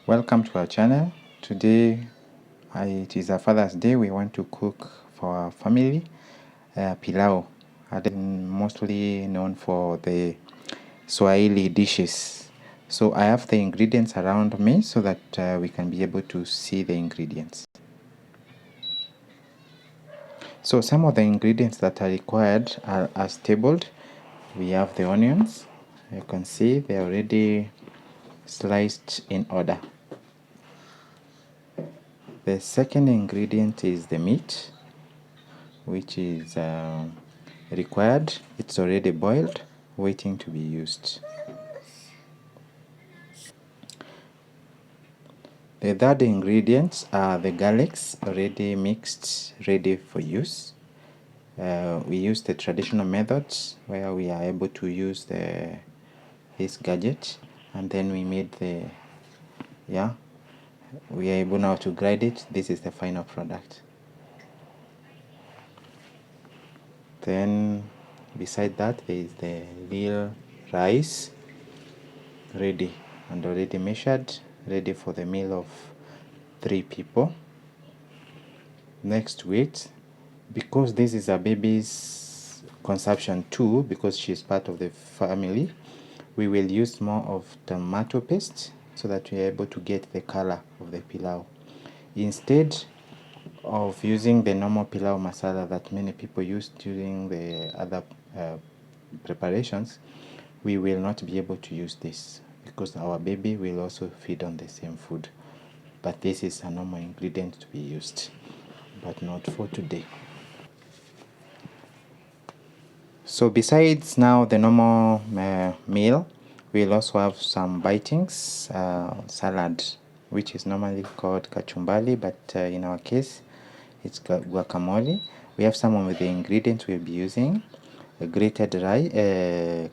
Welcome to our channel. Today it is a Father's Day. We want to cook for our family Pilau, mostly known for the Swahili dishes. So I have the ingredients around me so that we can be able to see the ingredients. So some of the ingredients that are required are as tabled. We have the onions. You can see they're already sliced in order. The second ingredient is the meat, which is required. It's already boiled, waiting to be used. The third ingredients are the garlics, already mixed, ready for use. We use the traditional methods where we are able to use this gadget, and then we made we are able now to grind it. This is the final product. Then beside that there is the real rice, ready and already measured, ready for the meal of 3 people. Next to it, because this is a baby's consumption too, because she's part of the family, we will use more of tomato paste so that we are able to get the color of the pilau. Instead of using the normal pilau masala that many people use during the other preparations, we will not be able to use this because our baby will also feed on the same food. But this is a normal ingredient to be used, but not for today. So besides now the normal meal, we'll also have some bitings, salad, which is normally called kachumbali, but in our case it's guacamole. We have some of the ingredients we'll be using: grated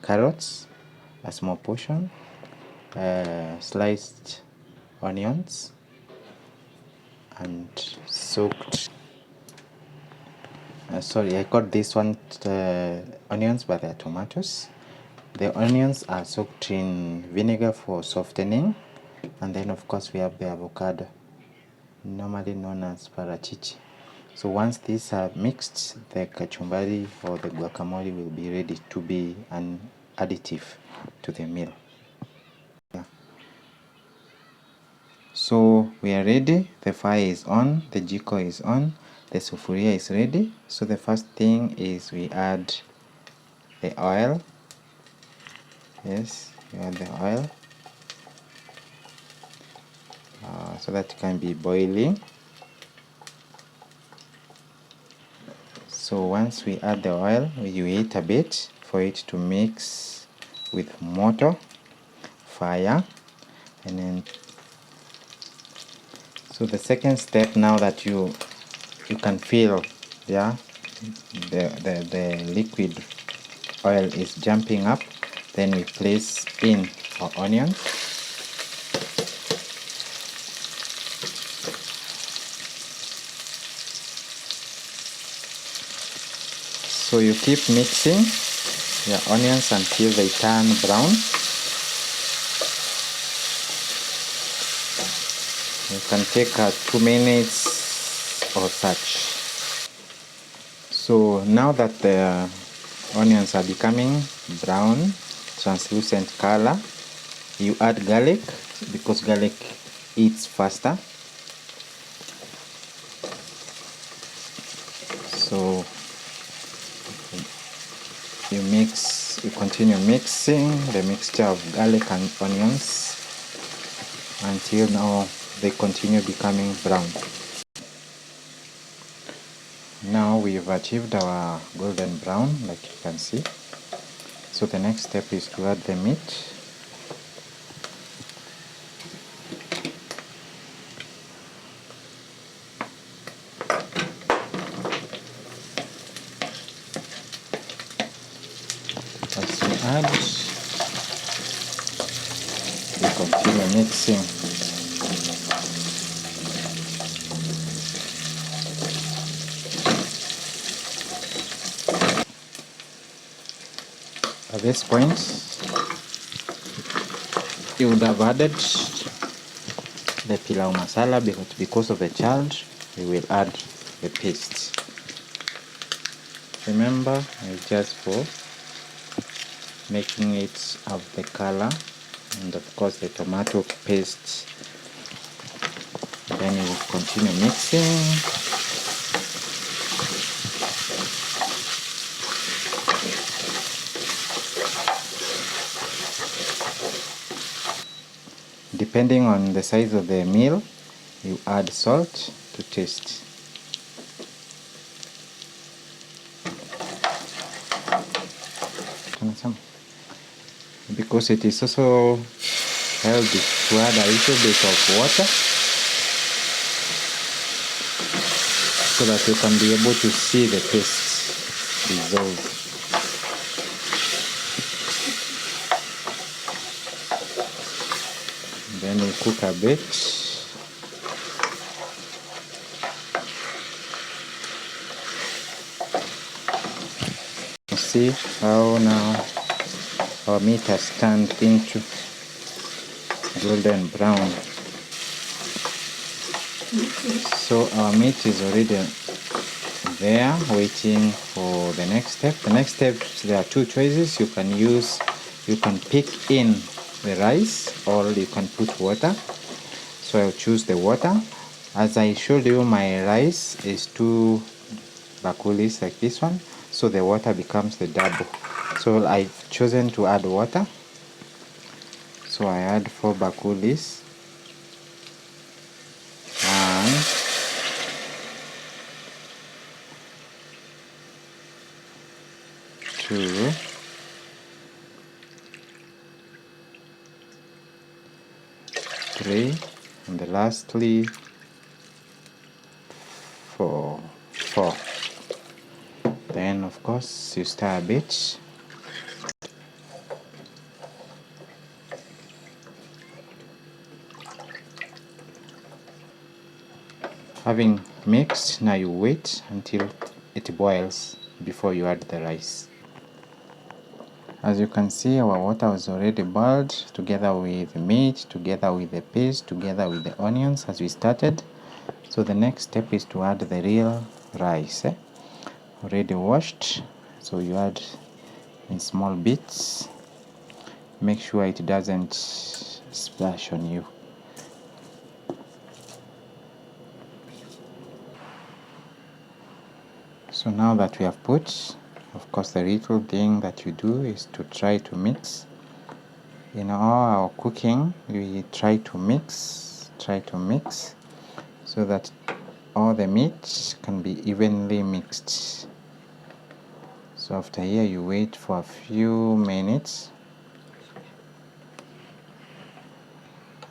carrots, a small portion, sliced onions, and soaked sorry, I got this one onions, but they're tomatoes. The onions are soaked in vinegar for softening, and then of course we have the avocado, normally known as parachichi. So once these are mixed, the kachumbari or the guacamole will be ready to be an additive to the meal. So we are ready. The fire is on, the jiko is on, the sufuria is ready. So the first thing is we add the oil. Yes, you add the oil so that it can be boiling. So once we add the oil, we wait a bit for it to mix with mortar, fire, and then so the second step, now that you can feel the liquid oil is jumping up, then we place in our onions. So you keep mixing your onions until they turn brown. You can take 2 minutes or such. So now that the onions are becoming brown, translucent color, you add garlic, because garlic eats faster. So you continue mixing the mixture of garlic and onions until now they continue becoming brown. Now we've achieved our golden brown, like you can see. So the next step is to add the meat. As we add, we continue mixing. At this point, you would have added the pilau masala, because of the child we will add the paste. Remember, it's just for making it have the color, and of course the tomato paste. Then you will continue mixing. Depending on the size of the meal, you add salt to taste. Because it is also healthy to add a little bit of water so that you can be able to see the paste dissolve. Then we cook a bit. See how now our meat has turned into golden brown. So our meat is already there, waiting for the next step. The next step, there are two choices. You can pick in the rice, or you can put water. So I'll choose the water. As I showed you, my rice is 2 bakulis like this one, so the water becomes the double. So I've chosen to add water. So I add 4 bakulis. 1, 2, 3, and lastly 4. Then of course you stir a bit. Having mixed, now you wait until it boils before you add the rice. As you can see, our water was already boiled together with the meat, together with the paste, together with the onions as we started. So the next step is to add the real rice, already washed. So you add in small bits. Make sure it doesn't splash on you. So now that we have put, of course the little thing that you do is to try to mix. In all our cooking, we try to mix so that all the meat can be evenly mixed. So after here you wait for a few minutes,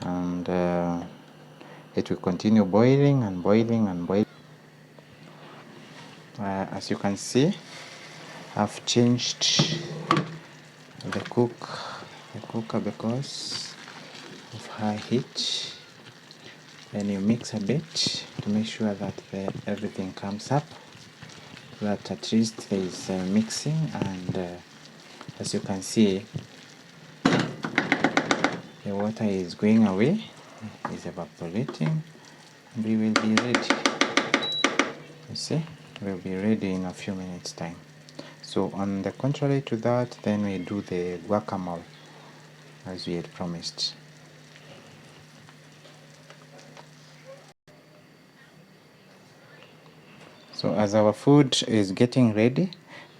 and it will continue boiling and boiling and boiling. As you can see, I've changed the cooker because of high heat. Then you mix a bit to make sure that everything comes up, so that at least there is mixing, and as you can see, the water is going away, is evaporating, and we will be ready. You see, we'll be ready in a few minutes time. So on the contrary to that, then we do the guacamole as we had promised. So as our food is getting ready,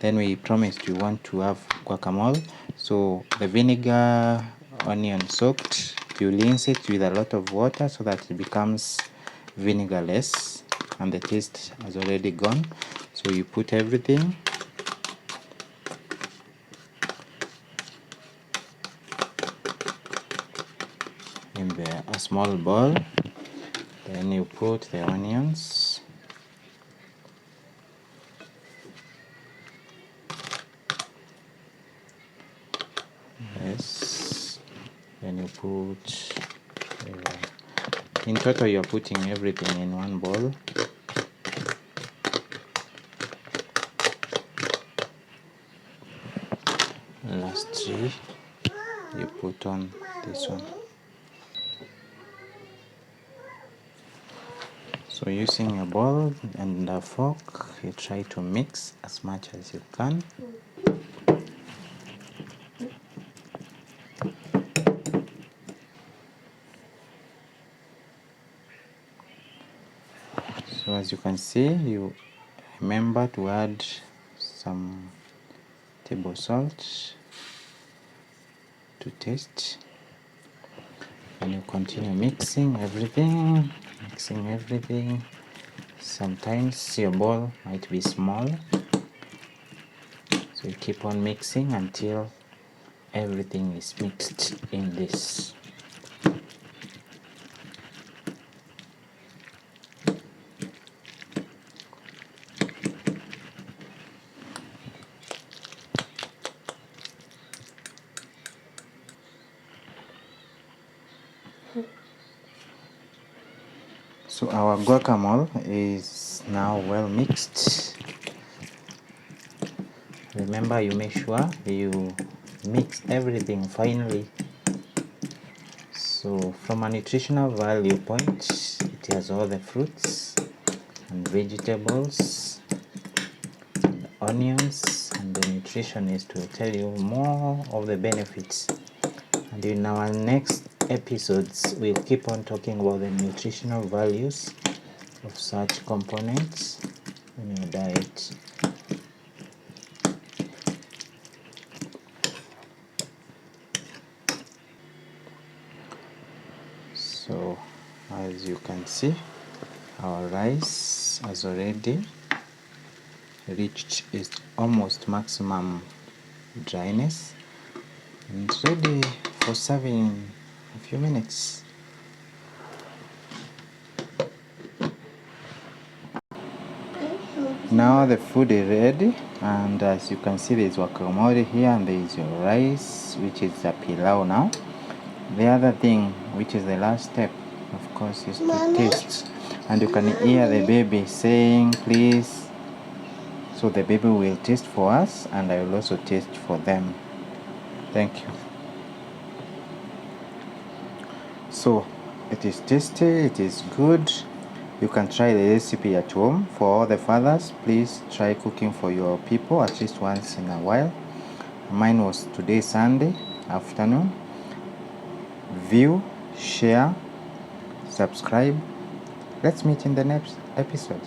then we promised we want to have guacamole. So the vinegar, onion soaked, you rinse it with a lot of water so that it becomes vinegarless and the taste has already gone. So you put everything in a small bowl. Then you put the onions, yes, then you put in total you're putting everything in one bowl. Lastly, you put on this one. So using a bowl and a fork, you try to mix as much as you can. So as you can see, you remember to add some table salt to taste, and you continue mixing everything. Sometimes your bowl might be small, so you keep on mixing until everything is mixed in this. So our guacamole is now well mixed. Remember, you make sure you mix everything finally. So from a nutritional value point, it has all the fruits and vegetables, and onions, and the nutritionist will tell you more of the benefits. And in our next episodes, we'll keep on talking about the nutritional values of such components in your diet. So as you can see, our rice has already reached its almost maximum dryness and ready for serving in a few minutes. Now the food is ready, and as you can see, there's guacamole here and there is your rice, which is a pilau now. The other thing, which is the last step, of course, is to taste. And you can hear the baby saying, please. So the baby will taste for us, and I will also taste for them. Thank you. So it is tasty, it is good. You can try the recipe at home. For all the fathers, please try cooking for your people at least once in a while. Mine was today, Sunday afternoon. View, share, subscribe. Let's meet in the next episode.